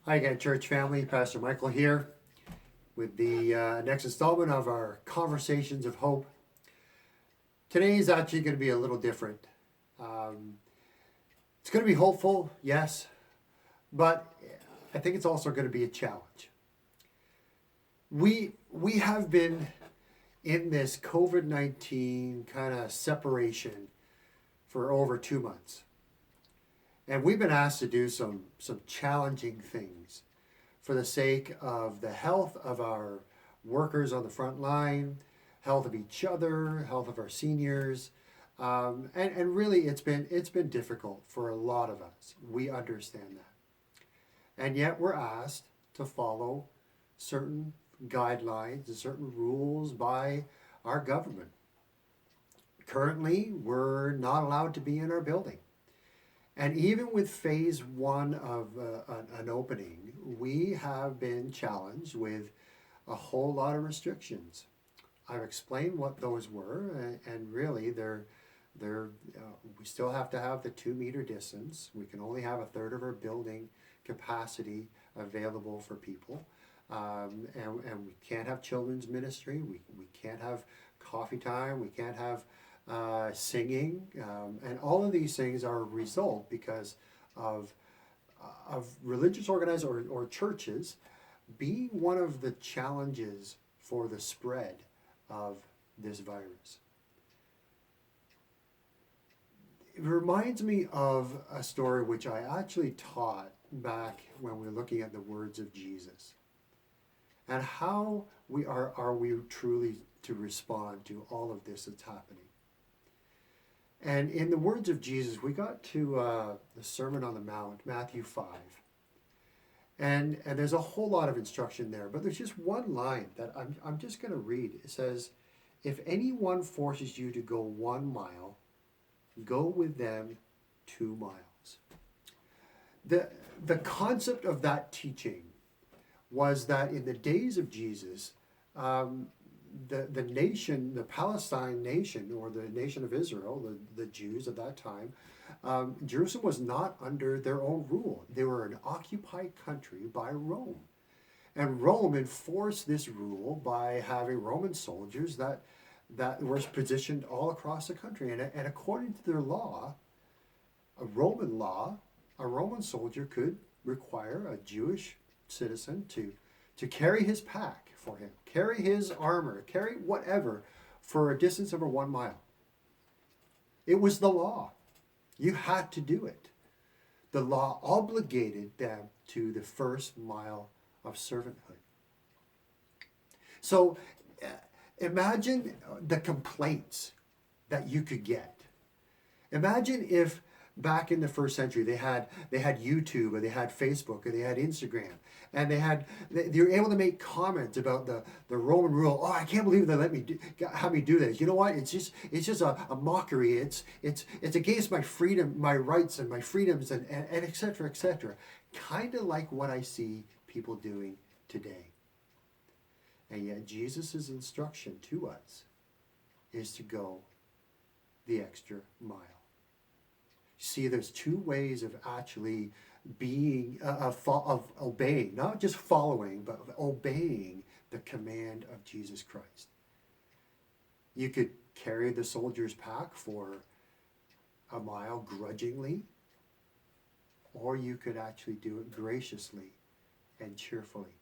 Hi again, church family. Pastor Michael here with the next installment of our Conversations of Hope. Today is actually going to be a little different. Um, it's going to be hopeful, yes, but I think it's also going to be a challenge. We have been in this COVID-19 kind of separation for over 2 months. And we've been asked to do some challenging things for the sake of the health of our workers on the front line, health of each other, health of our seniors, and really it's been difficult for a lot of us. We understand that, and yet we're asked to follow certain guidelines and certain rules by our government. Currently, we're not allowed to be in our building. And even with phase one of an opening, we have been challenged with a whole lot of restrictions. I've explained what those were, and really we still have to have the 2 meter distance. We can only have a third of our building capacity available for people. And we can't have children's ministry. We can't have coffee time. We can't have singing, and all of these things are a result because of religious organizers or churches being one of the challenges for the spread of this virus. It reminds me of a story which I actually taught back when we were looking at the words of Jesus and how we truly to respond to all of this that's happening. And in the words of Jesus, we got to the Sermon on the Mount, Matthew 5. And there's a whole lot of instruction there, but there's just one line that I'm just going to read. It says, if anyone forces you to go 1 mile, go with them 2 miles. The concept of that teaching was that in the days of Jesus, the nation, the Palestine nation, or the nation of Israel, the Jews at that time, Jerusalem was not under their own rule. They were an occupied country by Rome. And Rome enforced this rule by having Roman soldiers that were positioned all across the country. And according to their law, a Roman soldier could require a Jewish citizen to carry his pack for him, carry his armor, carry whatever for a distance over 1 mile. It was the law. You had to do it. The law obligated them to the first mile of servanthood. So imagine the complaints that you could get. Imagine if back in the first century they had YouTube, or they had Facebook, or they had Instagram, and they were able to make comments about the Roman rule. Oh, I can't believe they have me do this. You know what? It's just a mockery. It's against my freedom, my rights, and my freedoms, and et cetera, et cetera. Kind of like what I see people doing today. And yet Jesus' instruction to us is to go the extra mile. See, there's 2 ways of actually being, of obeying, not just following, but obeying the command of Jesus Christ. You could carry the soldier's pack for a mile grudgingly, or you could actually do it graciously and cheerfully.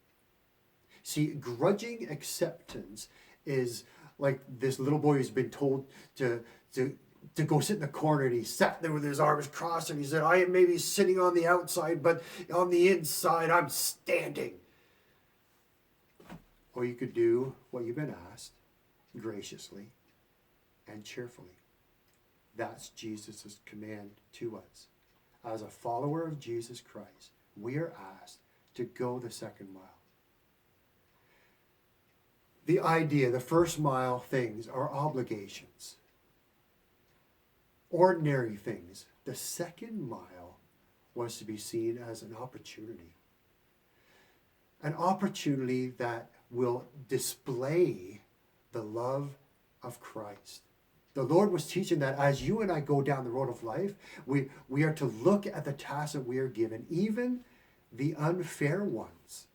See, grudging acceptance is like this little boy who's been told to go sit in the corner, and he sat there with his arms crossed, and he said, I am maybe sitting on the outside, but on the inside I'm standing. Or you could do what you've been asked graciously and cheerfully. That's Jesus' command to us. As a follower of Jesus Christ, we are asked to go the second mile. The idea, the first mile things are obligations. Ordinary things. The second mile was to be seen as an opportunity. An opportunity that will display the love of Christ. The Lord was teaching that as you and I go down the road of life, we are to look at the task that we are given, even the unfair ones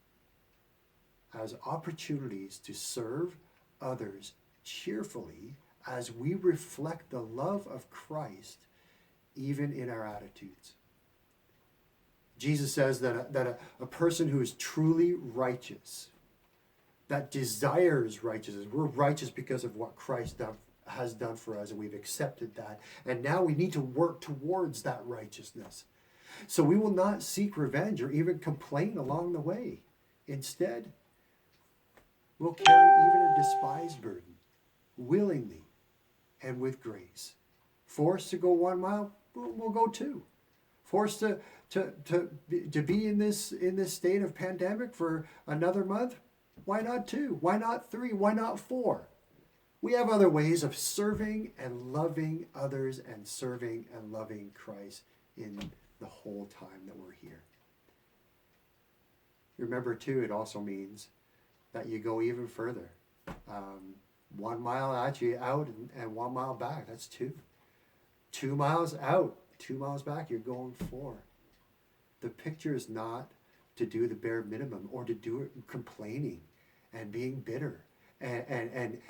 as opportunities to serve others cheerfully as we reflect the love of Christ even in our attitudes. Jesus says that a person who is truly righteous, that desires righteousness, we're righteous because of what Christ has done for us, and we've accepted that. And now we need to work towards that righteousness. So we will not seek revenge or even complain along the way. Instead, we'll carry even a despised burden willingly and with grace. Forced to go 1 mile, we'll go 2. Forced to be in this state of pandemic for another month, why not 2? Why not 3? Why not 4? We have other ways of serving and loving others and serving and loving Christ in the whole time that we're here. Remember too, it also means that you go even further. 1 mile actually out and 1 mile back, that's 2. 2 miles out, 2 miles back, you're going 4. The picture is not to do the bare minimum or to do it complaining and being bitter and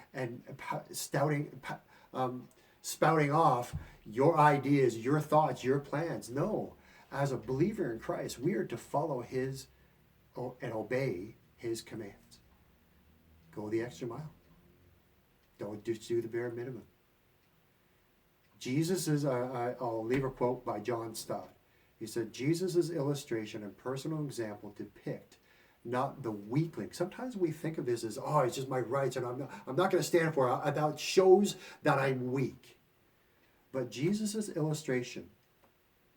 spouting off your ideas, your thoughts, your plans. No, as a believer in Christ, we are to follow his and obey his commands. Go the extra mile. Don't just do the bare minimum. Jesus is, I'll leave a quote by John Stott. He said, Jesus' illustration and personal example depict not the weakling. Sometimes we think of this as, oh, it's just my rights and I'm not going to stand for it. That shows that I'm weak. But Jesus' illustration,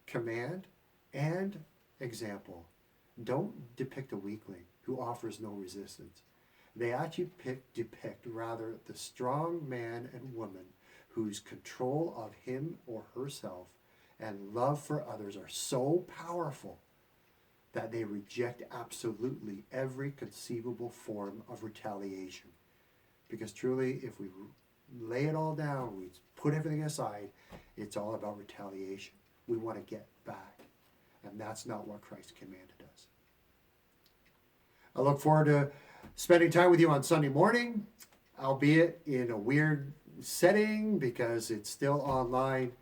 command, and example don't depict a weakling who offers no resistance. They actually depict rather the strong man and woman whose control of him or herself and love for others are so powerful that they reject absolutely every conceivable form of retaliation. Because truly, if we lay it all down, we put everything aside, it's all about retaliation. We want to get back. And that's not what Christ commanded us. I look forward to spending time with you on Sunday morning, albeit in a weird setting because it's still online.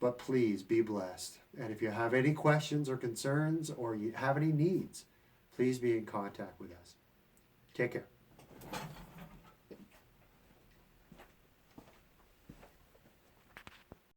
But please be blessed. And if you have any questions or concerns or you have any needs, please be in contact with us. Take care.